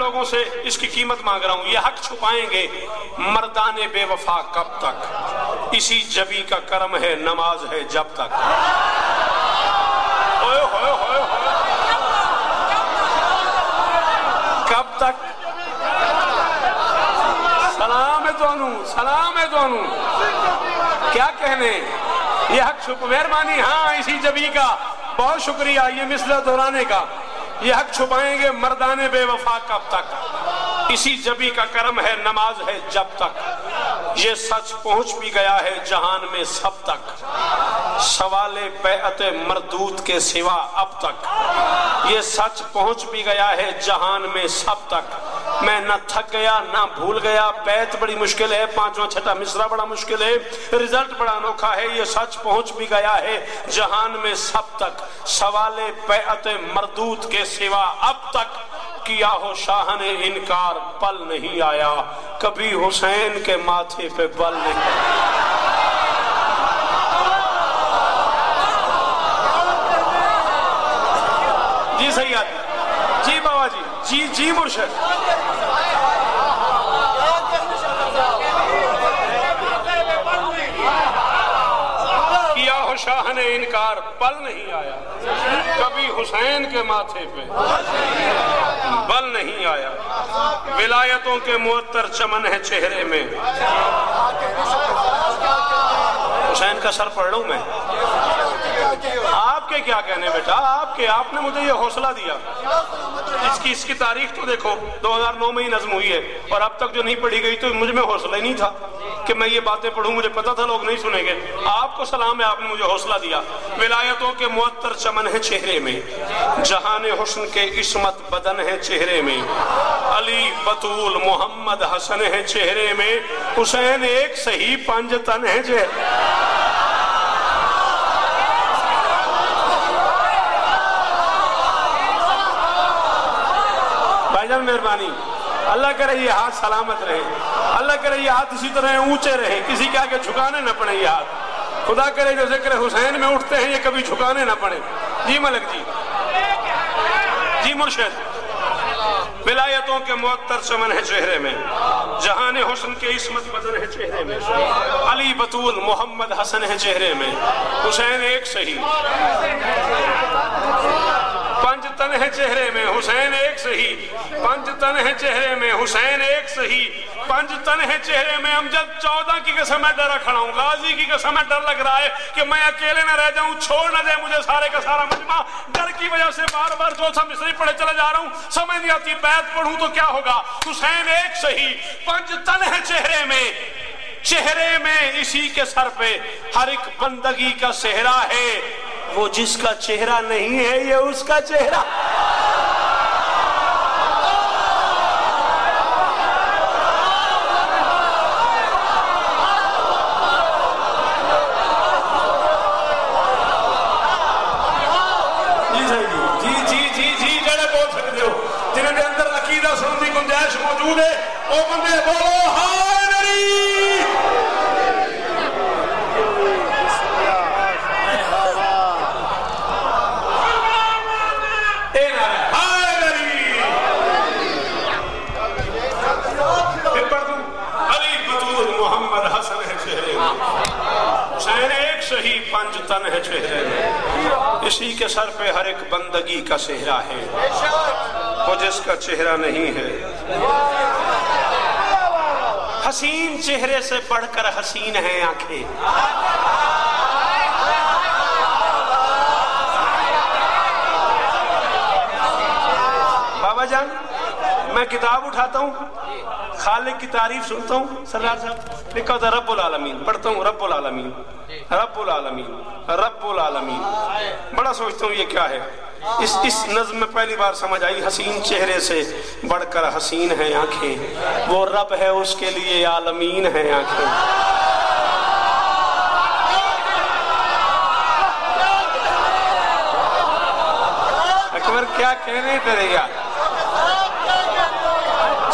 لوگوں سے اس کی قیمت مانگ رہا ہوں. یہ حق چھپائیں گے مردان بے وفا کب تک؟ اسی جبی کا کرم ہے نماز ہے جب تک. ہوئے ہوئے ہوئے ہوئے کب تک؟ سلام ہے تو انو کیا کہنے. یہ حق چھپ مہربانی. ہاں اسی جبی کا بہت شکریہ یہ مثل دہرانے کا. یہ حق چھپائیں گے مردان بے وفا کب تک؟ اسی جبی کا کرم ہے نماز ہے جب تک. یہ سچ پہنچ بھی گیا ہے جہان میں سب تک. سوال بیعت مردود کے سوا اب تک. یہ سچ پہنچ بھی گیا ہے جہان میں سب تک. میں نہ تھک گیا نہ بھول گیا. بیعت بڑی مشکل ہے, پانچواں چھٹا مصرع بڑا مشکل ہے, رزلٹ بڑا انوکھا ہے. یہ سچ پہنچ بھی گیا ہے جہان میں سب تک. سوال بیعت مردود کے سوا اب تک. کیا ہو شاہ نے انکار پل نہیں آیا, کبھی حسین کے ماتھے پہ بل نہیں آیا. جی سیاد جی بابا جی جی مرشد. کیا ہو شاہ نے انکار پل نہیں آیا, کبھی حسین کے ماتھے پہ بل نہیں آیا. ولایتوں کے معطر چمن ہے چہرے میں. حسین کا سر پڑھ لوں میں. آپ کے کیا کہنے بیٹا, آپ نے مجھے یہ حوصلہ دیا. اس کی تاریخ تو دیکھو 2009 میں ہی نظم ہوئی ہے اور اب تک جو نہیں پڑھی گئی تو مجھ میں حوصلہ ہی نہیں تھا کہ میں یہ باتیں پڑھوں. مجھے پتا تھا لوگ نہیں سنیں گے. آپ کو سلام ہے, آپ نے مجھے حوصلہ دیا. ولایتوں کے معطر چمن ہے چہرے میں, جہان حسن کے عصمت بدن ہے چہرے میں. علی بطول محمد حسن ہے چہرے میں, حسین ایک صحیح پنج تن ہے چہرے. بھائی جان مہربانی, اللہ کرے یہ ہاتھ سلامت رہے, اللہ کرے یہ ہاتھ اسی طرح اونچے رہے, کسی کے آگے جھکانے نہ پڑے یہ ہاتھ. خدا کرے جو ذکر حسین میں اٹھتے ہیں یہ کبھی جھکانے نہ پڑے. جی ملک جی جی مرشد. ولایتوں کے معطر چمن ہے چہرے میں, جہان حسن کے عصمت بدن ہے چہرے میں. علی بطول محمد حسن ہے چہرے میں, حسین ایک صحیح پنج تن ہے چہرے میں. حسین ایک صحیح پنج تن ہے چہرے میں. حسین ایک صحیح پنج تن ہے چہرے میں. امجد 14 کی قسم میں ڈرا کھڑا ہوں, غازی کی قسم میں ڈر لگ رہا ہے کہ میں اکیلے نہ رہ جاؤں, چھوڑ نہ دے مجھے سارے کا سارا مجمع. ڈر کی وجہ سے بار بار چوتھا مصری پڑھے چلا جا رہا ہوں, سمجھ نہیں آتی بیعت پڑھوں تو کیا ہوگا. حسین ایک صحیح پنج تن ہے چہرے میں, چہرے میں اسی کے سر پہ ہر ایک بندگی کا صحرا ہے. وہ جس کا چہرہ نہیں ہے یہ اس کا چہرہ. موجود ہے او بندے بولو ہائے نبی. ہائے نبی. پھر پڑھ دوں. علی بطول محمد حسن ہے چہرے میں, حسین ایک صحیح پنج تن ہے چہرے میں. اسی کے سر پہ ہر ایک بندگی کا صحرا ہے, وہ جس کا چہرہ نہیں ہے. حسین چہرے سے بڑھ کر حسین ہیں آنکھیں. بابا جان میں کتاب اٹھاتا ہوں, خالق کی تعریف سنتا ہوں. سردار صاحب لکھا ہوتا رب العالمین, پڑھتا ہوں رب العالمین رب العالمین رب العالمین. بڑا سوچتا ہوں یہ کیا ہے. اس نظم میں پہلی بار سمجھ آئی حسین چہرے سے بڑھ کر حسین ہیں آنکھیں, وہ رب ہے اس کے لیے عالمین ہیں آنکھیں. اکبر کیا کہنے تیرے یار.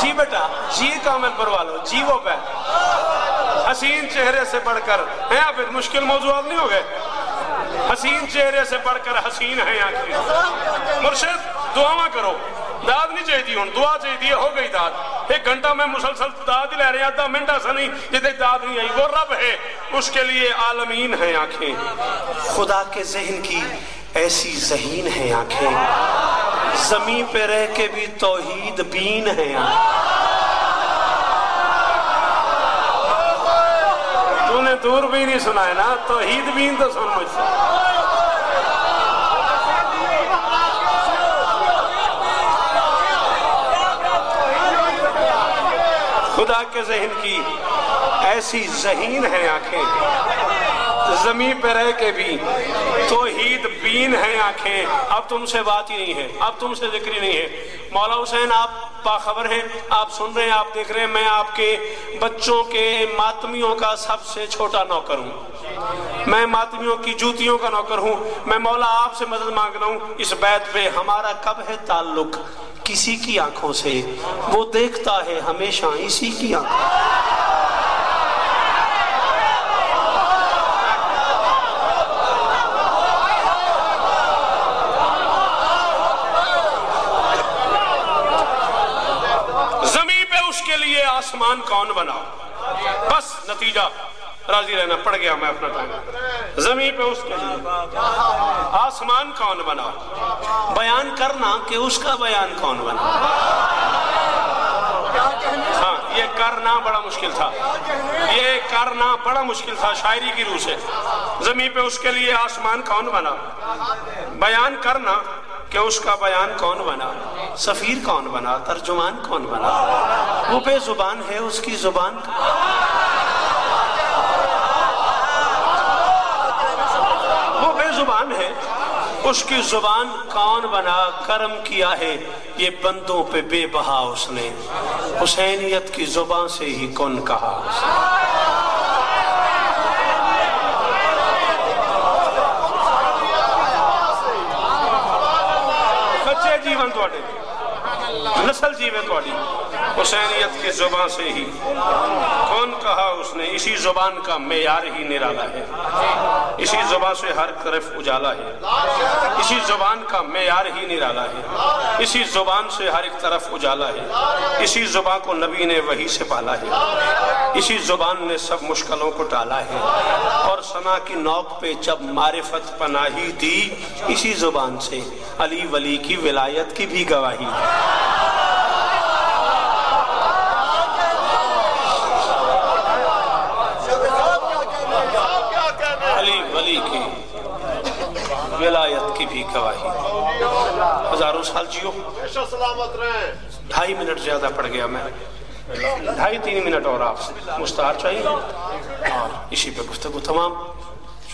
جی بیٹا جی کامل پر والو جی وہ پہ حسین چہرے سے بڑھ کر ہیں. آپ مشکل موضوعات نہیں ہو گئے. حسین چہرے سے بڑھ کر حسین ہیں آنکھیں. مرشد دعا کرو داد نہیں چاہیے ہوں دعا چاہیے ہو گئی داد ایک گھنٹہ میں مسلسل داد لے رہے ہیں آدھا منٹ ایسا نہیں جتنے داد نہیں آئی وہ رب ہے اس کے لیے عالمین ہیں آنکھیں خدا کے ذہن کی ایسی ذہین ہیں آنکھیں زمین پہ رہ کے بھی توحید بین ہیں تو نے دور بھی نہیں سنا ہے نا توحید بین تو سن مجھ سے خدا کے ذہن کی ایسی ذہین ہیں آنکھیں زمین پہ رہ کے بھی توحید بین ہیں آنکھیں اب تم سے بات ہی نہیں ہے اب تم سے ذکر ہی نہیں ہے مولا حسین آپ باخبر ہیں آپ سن رہے ہیں آپ دیکھ رہے ہیں میں آپ کے بچوں کے ماتمیوں کا سب سے چھوٹا نوکر ہوں میں ماتمیوں کی جوتیوں کا نوکر ہوں میں مولا آپ سے مدد مانگ رہا ہوں اس بیت پہ ہمارا کب ہے تعلق کسی کی آنکھوں سے وہ دیکھتا ہے ہمیشہ اسی کی آنکھوں زمین پہ اس کے لیے آسمان کون بنا بس نتیجہ راضی رہنا پڑ گیا میں اپنا ٹائم زمین پہ اس کے لیے آسمان کون بنا بیان کرنا کہ اس کا بیان کون بنا ہاں یہ کرنا بڑا مشکل تھا یہ کرنا بڑا مشکل تھا شاعری کی روح سے زمین پہ اس کے لیے آسمان کون بنا بیان کرنا کہ اس کا بیان کون بنا سفیر کون بنا ترجمان کون بنا وہ بے زبان ہے اس کی زبان زبان ہے اس کی زبان کون بنا کرم کیا ہے یہ بندوں پہ بے بہا اس نے حسینیت کی زبان سے ہی کون کہا بچے جیون توڑے نسل جیوے توڑی حسینیت کی زبان سے ہی کون کہا اس نے اسی زبان کا معیار ہی نرالا ہے اسی زبان سے ہر طرف اجالا ہے اسی زبان کا معیار ہی نرالا ہے اسی زبان سے ہر ایک طرف اجالا ہے اسی زبان کو نبی نے وحی سے پالا ہے اسی زبان نے سب مشکلوں کو ٹالا ہے اور ثنا کی نوک پہ جب معرفت پناہی دی اسی زبان سے علی ولی کی ولایت کی بھی گواہی ہے ولایت کی بھی گواہی ہزاروں سال جیو 2.5 منٹ زیادہ پڑ گیا میں 2.5-3 منٹ اور آپ سے مستعار چاہیے اور اسی پہ گفتگو تمام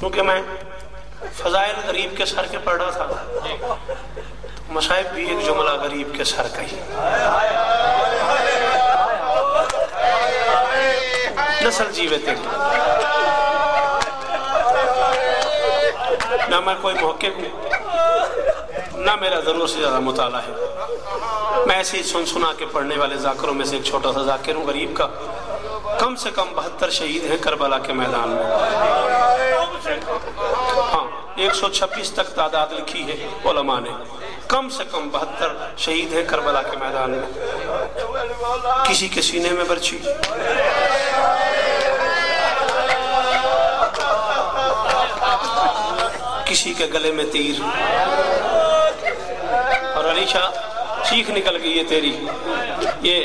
چونکہ میں فضائل غریب کے سر کے پڑھ رہا تھا مصائب بھی ایک جملہ غریب کے سر کا ہی نسل جیوے تھے نہ میں کوئی محقق ہوں نہ میرا ضرورت سے زیادہ مطالعہ ہے میں ایسے ہی سن سنا کے پڑھنے والے ذاکروں میں سے ایک چھوٹا سا ذاکر ہوں غریب کا کم سے کم 72 شہید ہیں کربلا کے میدان میں ہاں 126 تک تعداد لکھی ہے علماء نے کم سے کم 72 شہید ہیں کربلا کے میدان میں کسی کے سینے میں برچھی کسی کے گلے میں تیر اور علی شاہ چیخ نکل گئی ہے تیری یہ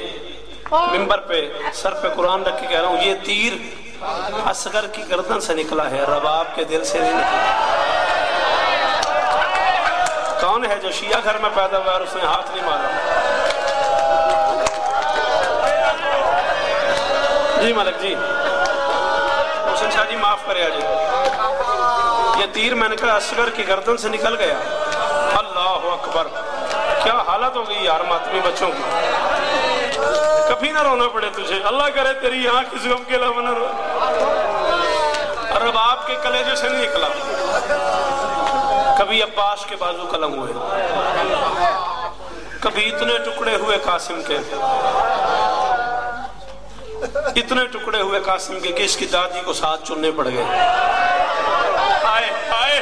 منبر پہ سر پہ قرآن رکھ کے کہہ رہا ہوں یہ تیر اصغر کی گردن سے نکلا ہے رباب کے دل سے نہیں نکلا کون ہے جو شیعہ گھر میں پیدا ہوا اور اس نے ہاتھ نہیں مارا جی ملک جی حسین شاہ جی معاف کرے آجے یہ تیر میں نے کہا اصغر کی گردن سے نکل گیا اللہ اکبر کیا حالت ہو گئی یار ماتمی بچوں کی کبھی نہ رونا پڑے تجھے اللہ کرے تیری یہاں کسی غم کے علاوہ نہ رو رباب کے کلیجے سے نہیں نکلا کبھی عباس کے بازو قلم ہوئے کبھی اتنے ٹکڑے ہوئے قاسم کے اتنے ٹکڑے ہوئے قاسم کے کہ اس کی دادی کو ساتھ چننے پڑ گئے آئے آئے